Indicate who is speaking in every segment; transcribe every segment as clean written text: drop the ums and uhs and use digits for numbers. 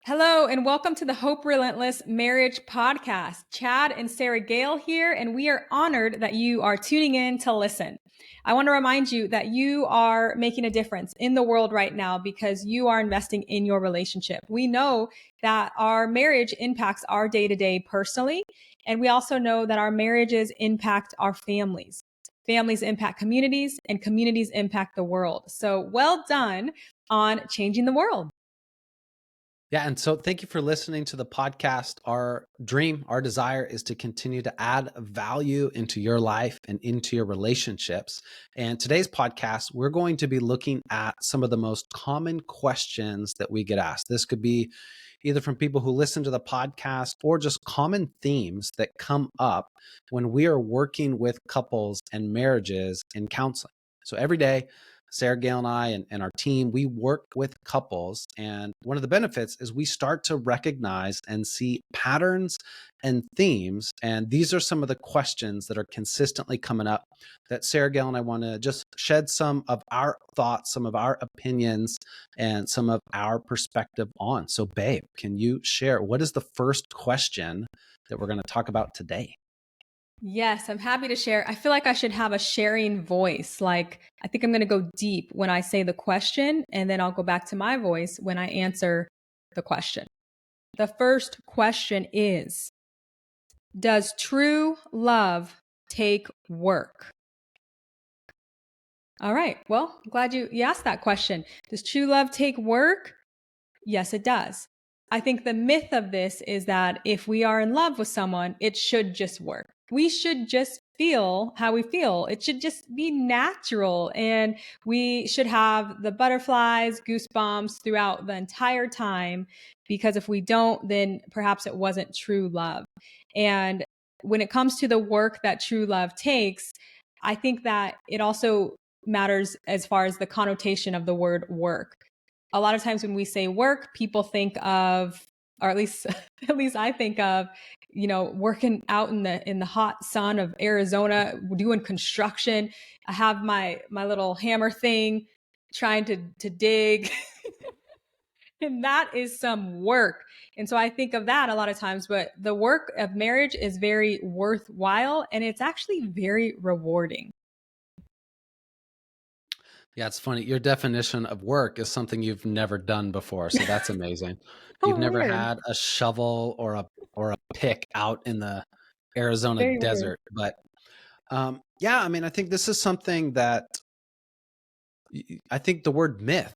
Speaker 1: Hello, and welcome to the Hope Relentless Marriage Podcast. Chad and Sarah Gale here, and we are honored that you are tuning in to listen. I want to remind you that you are making a difference in the world right now because you are investing in your relationship. We know that our marriage impacts our day to day personally, and we also know that our marriages impact our families. Families impact communities, and communities impact the world. So, well done on changing the world.
Speaker 2: Yeah. And so thank you for listening to the podcast. Our dream, our desire is to continue to add value into your life and into your relationships. And today's podcast, we're going to be looking at some of the most common questions that we get asked. This could be either from people who listen to the podcast or just common themes that come up when we are working with couples and marriages in counseling. So every day, Sarah Gale and I and our team, we work with couples. And one of the benefits is we start to recognize and see patterns and themes. And these are some of the questions that are consistently coming up that Sarah Gale and I want to just shed some of our thoughts, some of our opinions, and some of our perspective on. So, babe, can you share what is the first question that we're going to talk about today?
Speaker 1: Yes, I'm happy to share. I feel like I should have a sharing voice. Like, I think I'm going to go deep when I say the question, and then I'll go back to my voice when I answer the question. The first question is: does true love take work? All right. Well, I'm glad you asked that question. Does true love take work? Yes, it does. I think the myth of this is that if we are in love with someone, it should just work. We should just feel how we feel. It should just be natural. And we should have the butterflies, goosebumps throughout the entire time. Because if we don't, then perhaps it wasn't true love. And when it comes to the work that true love takes, I think that it also matters as far as the connotation of the word work. A lot of times when we say work, people think of, or at least at least I think of, working out in the hot sun of Arizona, doing construction. I have my little hammer thing trying to dig. And that is some work. And so I think of that a lot of times, but the work of marriage is very worthwhile and it's actually very rewarding.
Speaker 2: Yeah, it's funny. Your definition of work is something you've never done before, so that's amazing. You've
Speaker 1: Oh,
Speaker 2: never
Speaker 1: weird.
Speaker 2: had a shovel or a pick out in the Arizona
Speaker 1: Very weird.
Speaker 2: desert, but yeah, I mean, I think this is something that I think the word myth,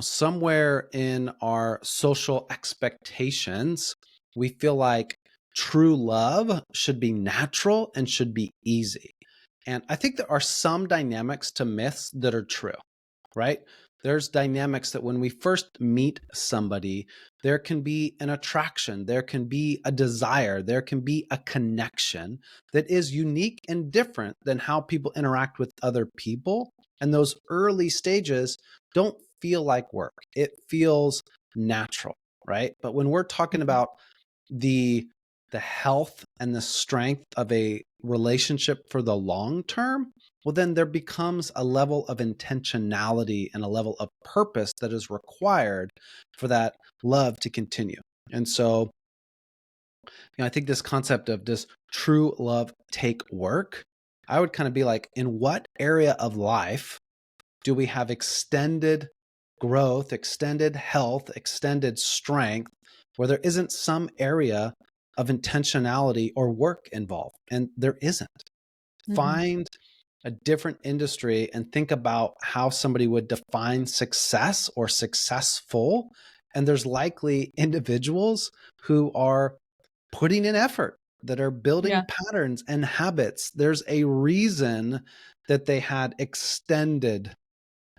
Speaker 2: somewhere in our social expectations, we feel like true love should be natural and should be easy. And I think there are some dynamics to myths that are true, right? There's dynamics that when we first meet somebody, there can be an attraction, there can be a desire, there can be a connection that is unique and different than how people interact with other people. And those early stages don't feel like work, it feels natural, right? But when we're talking
Speaker 1: Mhm.
Speaker 2: about the the health and the strength of a relationship for the long term, well, then there becomes a level of intentionality and a level of purpose that is required for that love to continue. And so, I think this concept of does true love take work? I would kind of be like, in what area of life do we have extended growth, extended health, extended strength, where there isn't some area of intentionality or work involved? And there isn't.
Speaker 1: Mhm.
Speaker 2: Find a different industry and think about how somebody would define success or successful. And there's likely individuals who are putting in effort, that are building
Speaker 1: Yeah.
Speaker 2: patterns and habits. There's a reason that they had extended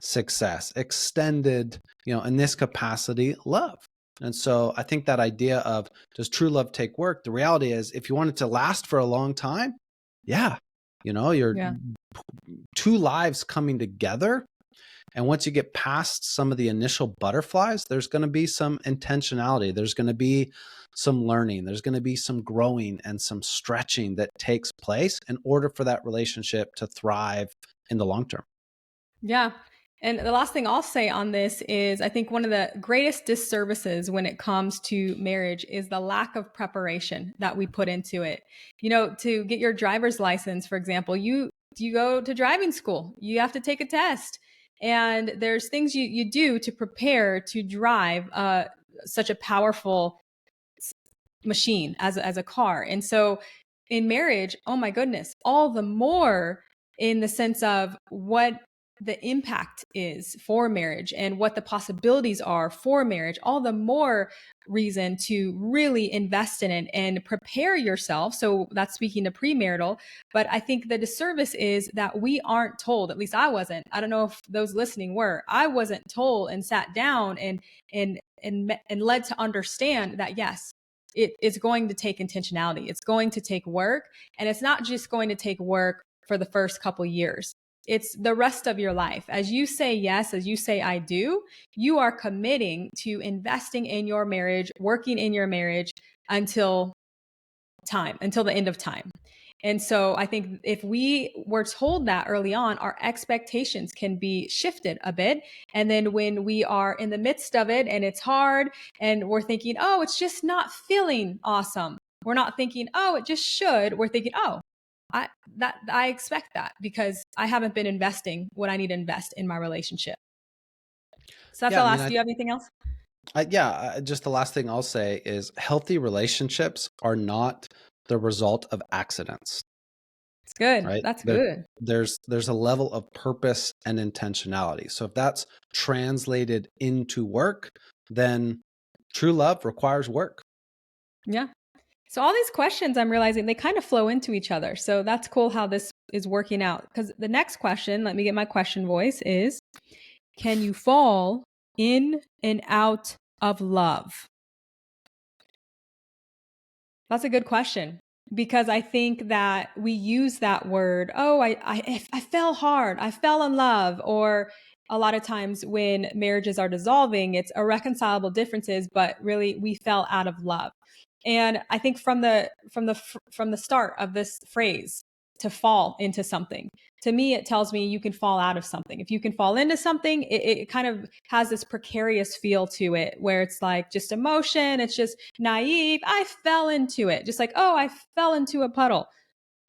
Speaker 2: success, extended, in this capacity, love. And so I think that idea of does true love take work? The reality is, if you want it to last for a long time, yeah, you're
Speaker 1: Yeah.
Speaker 2: two lives coming together. And once you get past some of the initial butterflies, there's going to be some intentionality. There's going to be some learning. There's going to be some growing and some stretching that takes place in order for that relationship to thrive in the long term.
Speaker 1: Yeah. And the last thing I'll say on this is I think one of the greatest disservices when it comes to marriage is the lack of preparation that we put into it. You know, to get your driver's license, for example, you go to driving school, you have to take a test. And there's things you do to prepare to drive such a powerful machine as a car. And so in marriage, oh my goodness, all the more in the sense of what the impact is for marriage and what the possibilities are for marriage, all the more reason to really invest in it and prepare yourself. So that's speaking to premarital. But I think the disservice is that we aren't told, at least I wasn't. I don't know if those listening were. I wasn't told and sat down and led to understand that yes, it's going to take intentionality. It's going to take work. And it's not just going to take work for the first couple years. It's the rest of your life. As you say yes, as you say I do, you are committing to investing in your marriage, working in your marriage until until the end of time. And so I think if we were told that early on, our expectations can be shifted a bit. And then when we are in the midst of it and it's hard and we're thinking, oh, it's just not feeling awesome. We're not thinking, oh, it just should. We're thinking, oh, I expect that because I haven't been investing what I need to invest in my relationship. So that's
Speaker 2: Yeah,
Speaker 1: the
Speaker 2: I mean,
Speaker 1: last. Do you have anything else?
Speaker 2: just the last thing I'll say is healthy relationships are not the result of accidents,
Speaker 1: It's good.
Speaker 2: right?
Speaker 1: That's good.
Speaker 2: There's a level of purpose and intentionality. So if that's translated into work, then true love requires work.
Speaker 1: Yeah. So all these questions I'm realizing they kind of flow into each other. So that's cool how this is working out. Because the next question, let me get my question voice, is can you fall in and out of love? That's a good question because I think that we use that word, oh, I fell hard, I fell in love, or a lot of times when marriages are dissolving, it's irreconcilable differences, but really we fell out of love. And I think from the start of this phrase, to fall into something, to me it tells me you can fall out of something. If you can fall into something, it kind of has this precarious feel to it where it's like just emotion, it's just naive. I fell into it, just like, oh, I fell into a puddle.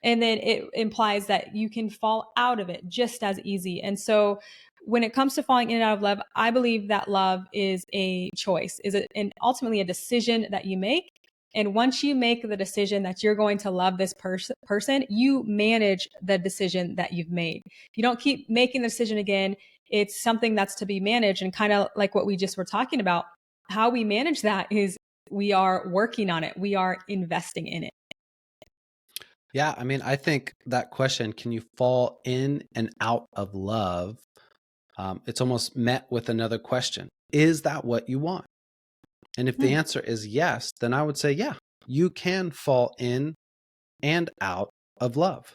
Speaker 1: And then it implies that you can fall out of it just as easy. And so when it comes to falling in and out of love, I believe that love is a choice, and ultimately a decision that you make. And once you make the decision that you're going to love this person, you manage the decision that you've made. You don't keep making the decision again. It's something that's to be managed. And kind of like what we just were talking about, how we manage that is we are working on it, we are investing in it.
Speaker 2: Yeah, I mean, I think that question, can you fall in and out of love? It's almost met with another question. Is that what you want? And if the
Speaker 1: Hmm.
Speaker 2: answer is yes, then I would say, yeah, you can fall in and out of love.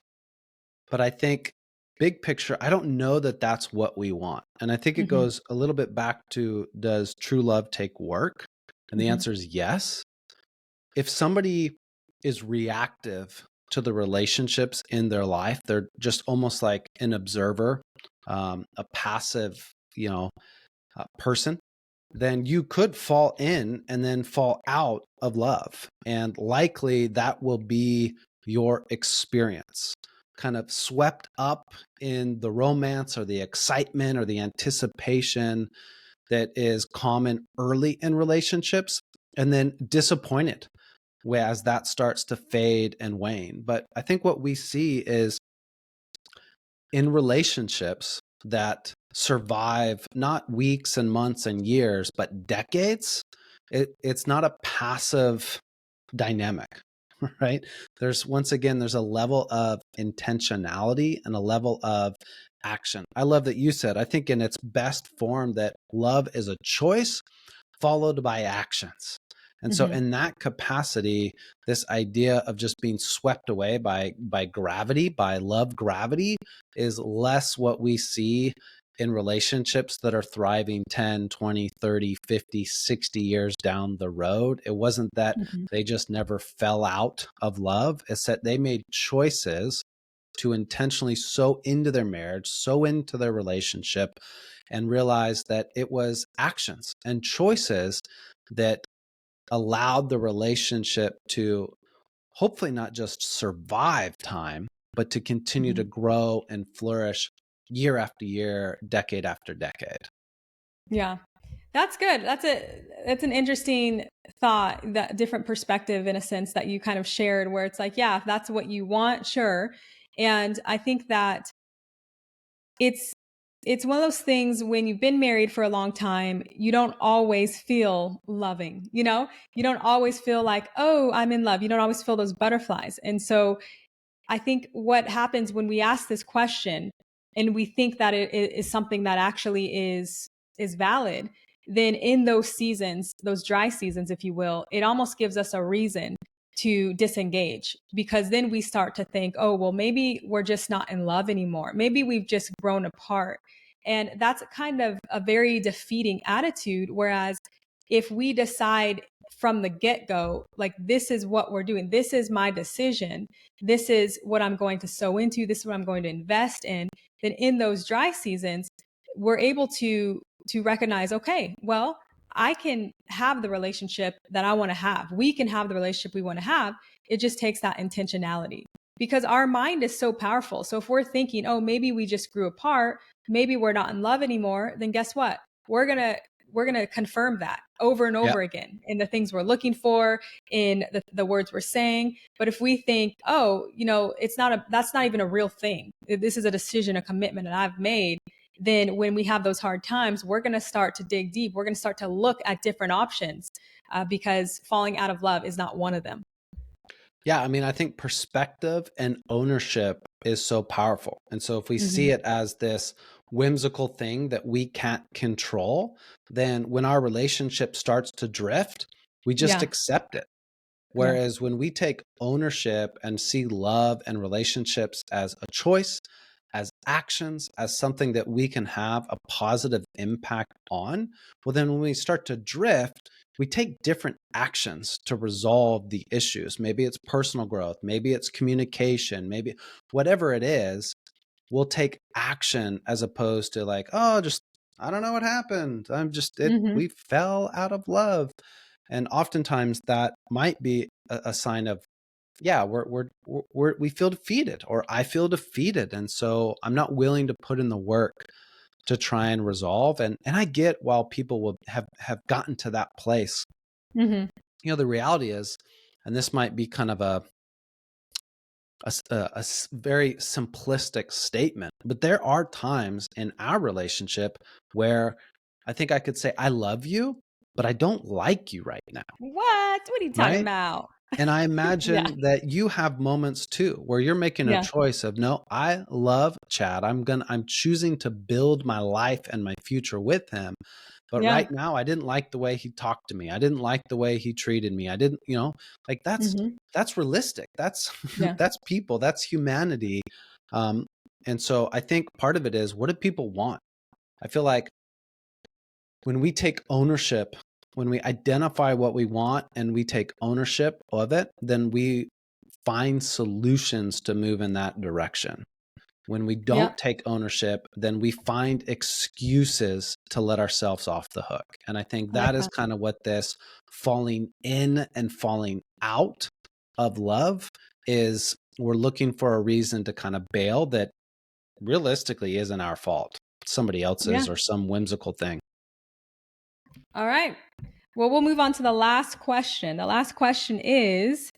Speaker 2: But I think big picture, I don't know that that's what we want. And I think it
Speaker 1: Hmm.
Speaker 2: goes a little bit back to, does true love take work? And the
Speaker 1: Hmm.
Speaker 2: answer is yes. If somebody is reactive to the relationships in their life, they're just almost like an observer, a passive, person, then you could fall in and then fall out of love. And likely that will be your experience, kind of swept up in the romance or the excitement or the anticipation that is common early in relationships, and then disappointed as that starts to fade and wane. But I think what we see is in relationships that survive not weeks and months and years, but decades, it's not a passive dynamic, right? Once again, there's a level of intentionality and a level of action. I love that you said, I think in its best form, that love is a choice followed by actions. And so
Speaker 1: Hmm.
Speaker 2: in that capacity, this idea of just being swept away by gravity, by love gravity, is less what we see in relationships that are thriving 10, 20, 30, 50, 60 years down the road. It wasn't that
Speaker 1: Hmm.
Speaker 2: they just never fell out of love. It's that they made choices to intentionally sow into their marriage, sow into their relationship, and realize that it was actions and choices that allowed the relationship to hopefully not just survive time, but to continue to
Speaker 1: Mhm.
Speaker 2: grow and flourish year after year, decade after decade.
Speaker 1: Yeah. That's good. That's an interesting thought, that different perspective in a sense that you kind of shared where it's like, yeah, if that's what you want, sure. And I think that it's it's one of those things when you've been married for a long time, you don't always feel loving, you know? You don't always feel like, "Oh, I'm in love." You don't always feel those butterflies. And so I think what happens when we ask this question and we think that it is something that actually is valid, then in those seasons, those dry seasons, if you will, it almost gives us a reason to disengage because then we start to think, oh, well, maybe we're just not in love anymore. Maybe we've just grown apart. And that's kind of a very defeating attitude. Whereas if we decide from the get go, like, this is what we're doing, this is my decision, this is what I'm going to sow into, this is what I'm going to invest in, then in those dry seasons, we're able to recognize, okay, well, I can have the relationship that I want to have. We can have the relationship we want to have. It just takes that intentionality because our mind is so powerful. So if we're thinking, oh, maybe we just grew apart, maybe we're not in love anymore, then guess what? We're going to confirm that over and
Speaker 2: Yep.
Speaker 1: over again in the things we're looking for, in the words we're saying. But if we think, oh, that's not even a real thing. This is a decision, a commitment that I've made. Then when we have those hard times, we're going to start to dig deep. We're going to start to look at different options because falling out of love is not one of them.
Speaker 2: Yeah, I mean, I think perspective and ownership is so powerful. And so if we see
Speaker 1: Hmm.
Speaker 2: it as this whimsical thing that we can't control, then when our relationship starts to drift, we just
Speaker 1: Yeah.
Speaker 2: accept it.
Speaker 1: Yeah.
Speaker 2: Whereas when we take ownership and see love and relationships as a choice, as actions, as something that we can have a positive impact on, well, then when we start to drift, we take different actions to resolve the issues. Maybe it's personal growth, maybe it's communication, maybe whatever it is, we'll take action as opposed to like, oh, just, I don't know what happened.
Speaker 1: Hmm.
Speaker 2: We fell out of love. And oftentimes that might be a sign of, yeah, we feel defeated, or I feel defeated. And so I'm not willing to put in the work to try and resolve. And I get while people will have gotten to that place,
Speaker 1: Hmm.
Speaker 2: the reality is, and this might be kind of very simplistic statement, but there are times in our relationship where I think I could say, I love you, but I don't like you right now.
Speaker 1: What are you talking
Speaker 2: Right.
Speaker 1: about?
Speaker 2: And I
Speaker 1: Yeah.
Speaker 2: imagine that you have moments too where you're making a
Speaker 1: Yeah.
Speaker 2: choice of, no, I love Chad. I'm choosing to build my life and my future with him. But
Speaker 1: Yeah.
Speaker 2: right now I didn't like the way he talked to me. I didn't like the way he treated me. I didn't, like
Speaker 1: Hmm.
Speaker 2: that's realistic. That's
Speaker 1: Yeah.
Speaker 2: that's people, that's humanity. Um, and so I think part of it is, what do people want? I feel like when we take ownership, when we identify what we want and we take ownership of it, then we find solutions to move in that direction. When we
Speaker 1: Yeah.
Speaker 2: don't take ownership, then we find excuses to let ourselves off the hook. And I think
Speaker 1: I like
Speaker 2: that is
Speaker 1: that.
Speaker 2: kind of what this falling in and falling out of love is. We're looking for a reason to kind of bail that realistically isn't our fault, somebody
Speaker 1: Yeah.
Speaker 2: else's, or some whimsical thing.
Speaker 1: All right. Well, we'll move on to the last question. The last question is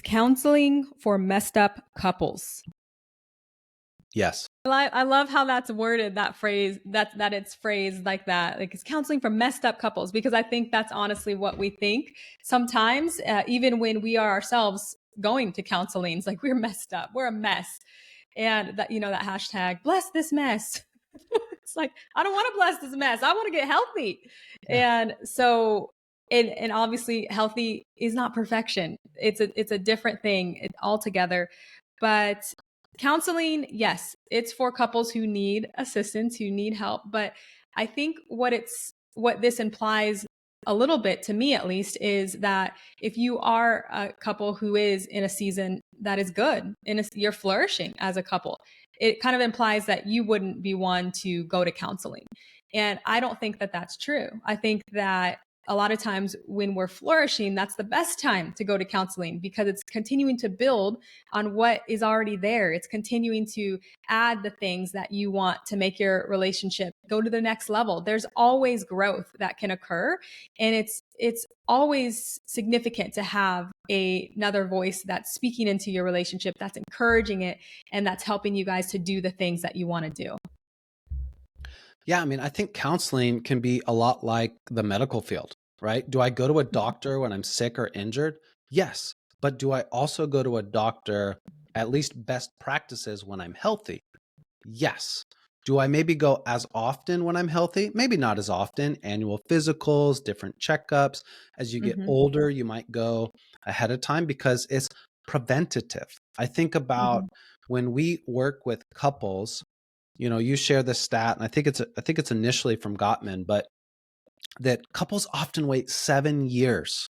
Speaker 1: counseling for messed up couples?
Speaker 2: Yes.
Speaker 1: I love how that's worded, that phrase, that it's phrased like that. Like, it's counseling for messed up couples, because I think that's honestly what we think sometimes, even when we are ourselves going to counseling. It's like, we're messed up, we're a mess. And that, that hashtag, bless this mess. It's like, I don't want to bless this mess. I want to get healthy.
Speaker 2: Yeah.
Speaker 1: And so, and obviously healthy is not perfection. It's a different thing altogether. But counseling, yes, it's for couples who need assistance, who need help. But I think what this implies a little bit, to me at least, is that if you are a couple who is in a season that is good and you're flourishing as a couple. It kind of implies that you wouldn't be one to go to counseling. And I don't think that that's true. I think that a lot of times when we're flourishing, that's the best time to go to counseling because it's continuing to build on what is already there. It's continuing to add the things that you want to make your relationship go to the next level. There's always growth that can occur. And it's always significant to have another voice that's speaking into your relationship, that's encouraging it, and that's helping you guys to do the things that you want to do.
Speaker 2: Yeah, I mean, I think counseling can be a lot like the medical field, right? Do I go to a doctor when I'm sick or injured? Yes. But do I also go to a doctor, at least best practices, when I'm healthy? Yes. Do I maybe go as often when I'm healthy? Maybe not as often. Annual physicals, different checkups. As you get older, you might go ahead of time because it's preventative. I think about when we work with couples, you know, you share this stat, and I think it's initially from Gottman, but that couples often wait 7 years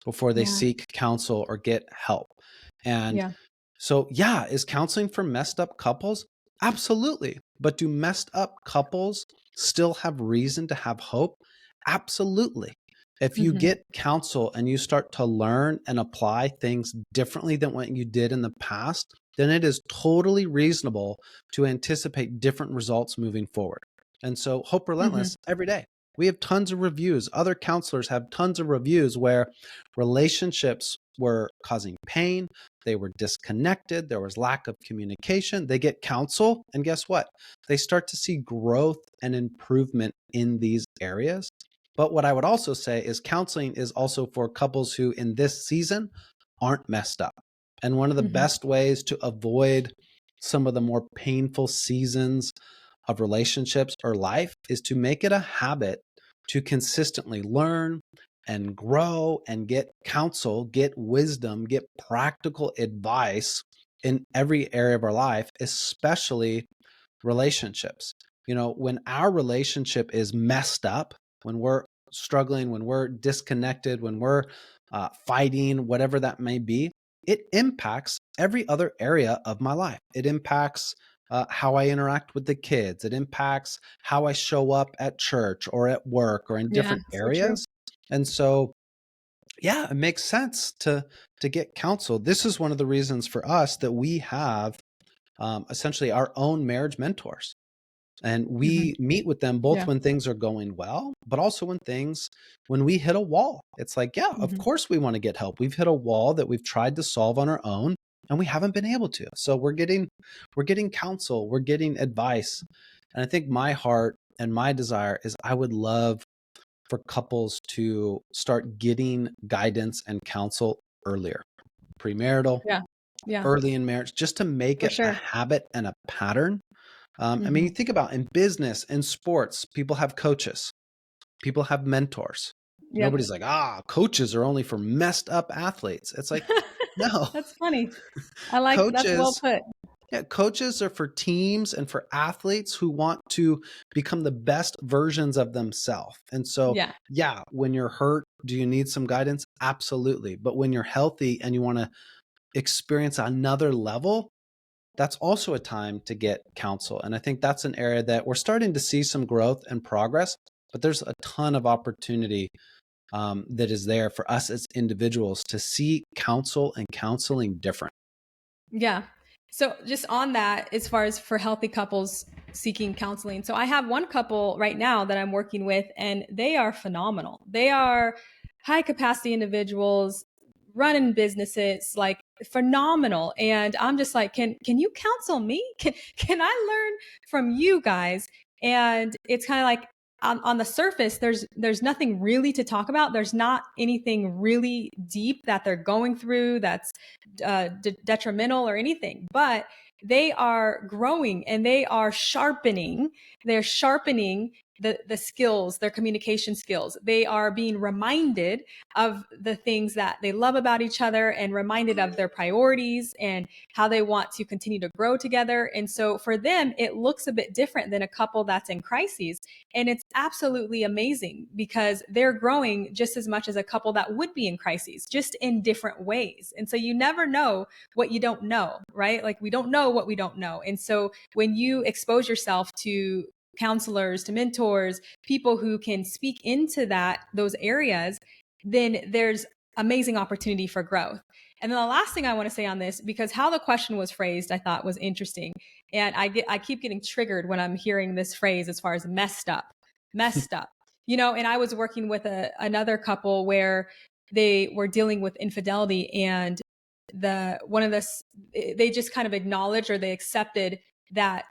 Speaker 2: before they
Speaker 1: Yeah.
Speaker 2: seek counsel or get help. And
Speaker 1: Yeah.
Speaker 2: so, yeah, is counseling for messed up couples? Absolutely. But do messed up couples still have reason to have hope? Absolutely. If you get counsel and you start to learn and apply things differently than what you did in the past, then it is totally reasonable to anticipate different results moving forward. And so, Hope Relentless every day. We have tons of reviews. Other counselors have tons of reviews where relationships were causing pain, they were disconnected, there was lack of communication. They get counsel, and guess what? They start to see growth and improvement in these areas. But what I would also say is counseling is also for couples who in this season aren't messed up. And one of the best ways to avoid some of the more painful seasons of relationships or life is to make it a habit to consistently learn and grow and get counsel, get wisdom, get practical advice in every area of our life, especially relationships. You know, when our relationship is messed up, when we're struggling, when we're disconnected, when we're fighting, whatever that may be, it impacts every other area of my life. It impacts how I interact with the kids. It impacts how I show up at church or at work or in different
Speaker 1: So true.
Speaker 2: areas. And so, yeah, it makes sense to get counsel. This is one of the reasons for us that we have essentially our own marriage mentors. And we meet with them both when things are going well, but also when we hit a wall. It's like, yeah, of course we want to get help. We've hit a wall that we've tried to solve on our own and we haven't been able to. So we're getting counsel, we're getting advice. And I think my heart and my desire is I would love for couples to start getting guidance and counsel earlier, premarital, early in marriage, just to make it a habit and a pattern. I mean, you think about in business, in sports, people have coaches, people have mentors. Nobody's like, coaches are only for messed up athletes. It's like, no.
Speaker 1: That's funny. I like that's well put.
Speaker 2: Yeah, coaches are for teams and for athletes who want to become the best versions of themselves. And so, yeah, when you're hurt, do you need some guidance? Absolutely. But when you're healthy and you want to experience another level, that's also a time to get counsel. And I think that's an area that we're starting to see some growth and progress, but there's a ton of opportunity that is there for us as individuals to see counsel and counseling different.
Speaker 1: Yeah. So just on that, as far as for healthy couples seeking counseling. So I have one couple right now that I'm working with, and they are phenomenal. They are high capacity individuals running businesses, like phenomenal. And I'm just like, can you counsel me? Can I learn from you guys? And it's kind of like on the surface, there's nothing really to talk about. There's not anything really deep that they're going through that's detrimental or anything, but they are growing and they are sharpening. They're sharpening the skills, their communication skills. They are being reminded of the things that they love about each other and reminded of their priorities and how they want to continue to grow together. And so for them, it looks a bit different than a couple that's in crises. And it's absolutely amazing because they're growing just as much as a couple that would be in crises, just in different ways. And so you never know what you don't know, right? Like we don't know what we don't know. And so when you expose yourself to counselors, to mentors, people who can speak into those areas, then there's amazing opportunity for growth. And then the last thing I want to say on this, because how the question was phrased, I thought was interesting. And I keep getting triggered when I'm hearing this phrase as far as messed up, messed up. And I was working with another couple where they were dealing with infidelity, and they just kind of acknowledged, or they accepted that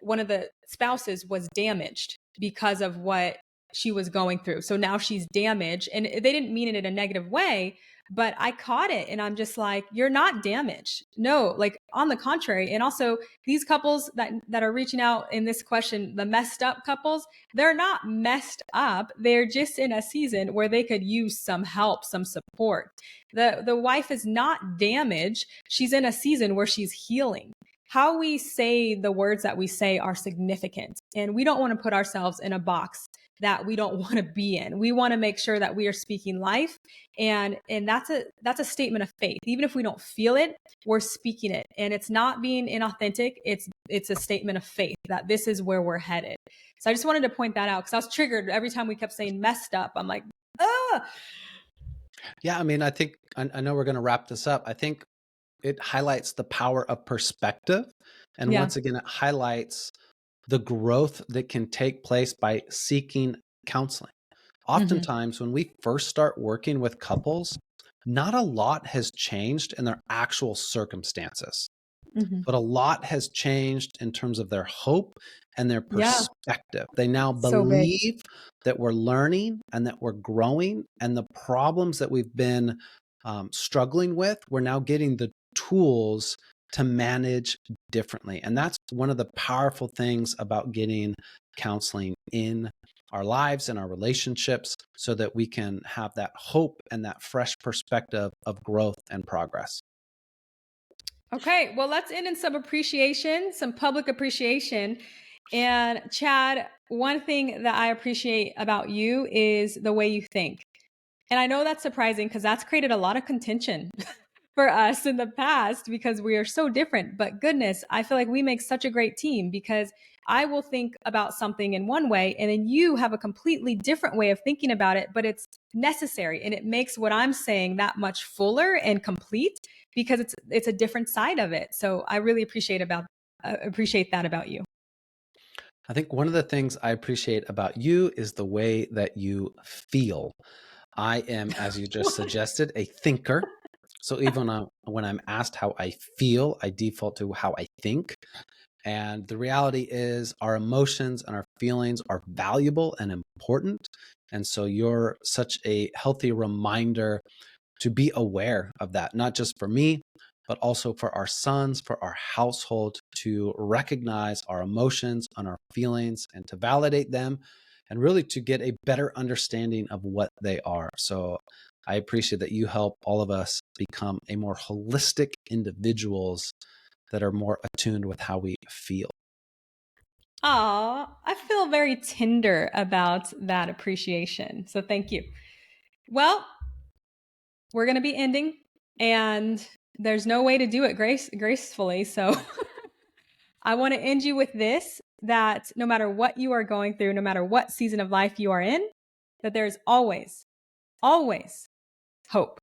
Speaker 1: one of the spouses was damaged because of what she was going through. So now she's damaged, and they didn't mean it in a negative way, but I caught it, and I'm just like, you're not damaged. No, like on the contrary. And also these couples that are reaching out in this question, the messed up couples, they're not messed up. They're just in a season where they could use some help, some support. The wife is not damaged. She's in a season where she's healing. How we say the words that we say are significant, and we don't want to put ourselves in a box that we don't want to be in. We want to make sure that we are speaking life, and that's a statement of faith. Even if we don't feel it, we're speaking it, and it's not being inauthentic. It's a statement of faith that this is where we're headed. So I just wanted to point that out because I was triggered every time we kept saying messed up. I'm like, ah.
Speaker 2: Yeah, I mean, I know we're going to wrap this up. I think it highlights the power of perspective. And
Speaker 1: Yeah.
Speaker 2: once again, it highlights the growth that can take place by seeking counseling. Oftentimes, when we first start working with couples, not a lot has changed in their actual circumstances, but a lot has changed in terms of their hope and their
Speaker 1: Yeah.
Speaker 2: perspective. They now
Speaker 1: So big.
Speaker 2: believe that we're learning and that we're growing, and the problems that we've been struggling with, we're now getting the tools to manage differently. And that's one of the powerful things about getting counseling in our lives and our relationships, so that we can have that hope and that fresh perspective of growth and progress.
Speaker 1: Okay, well, let's end in some appreciation, some public appreciation. And Chad, one thing that I appreciate about you is the way you think. And I know that's surprising because that's created a lot of contention for us in the past because we are so different. But goodness, I feel like we make such a great team because I will think about something in one way and then you have a completely different way of thinking about it, but it's necessary and it makes what I'm saying that much fuller and complete because it's a different side of it. So I really appreciate that about you.
Speaker 2: I think one of the things I appreciate about you is the way that you feel. I am, as you just suggested, a thinker. So even when I'm asked how I feel, I default to how I think. And the reality is our emotions and our feelings are valuable and important. And so you're such a healthy reminder to be aware of that, not just for me, but also for our sons, for our household, to recognize our emotions and our feelings and to validate them, and really to get a better understanding of what they are. So I appreciate that you help all of us become a more holistic individuals that are more attuned with how we feel.
Speaker 1: Aw, I feel very tender about that appreciation. So thank you. Well, we're going to be ending, and there's no way to do it gracefully. So I want to end you with this, that no matter what you are going through, no matter what season of life you are in, that there's always, always hope.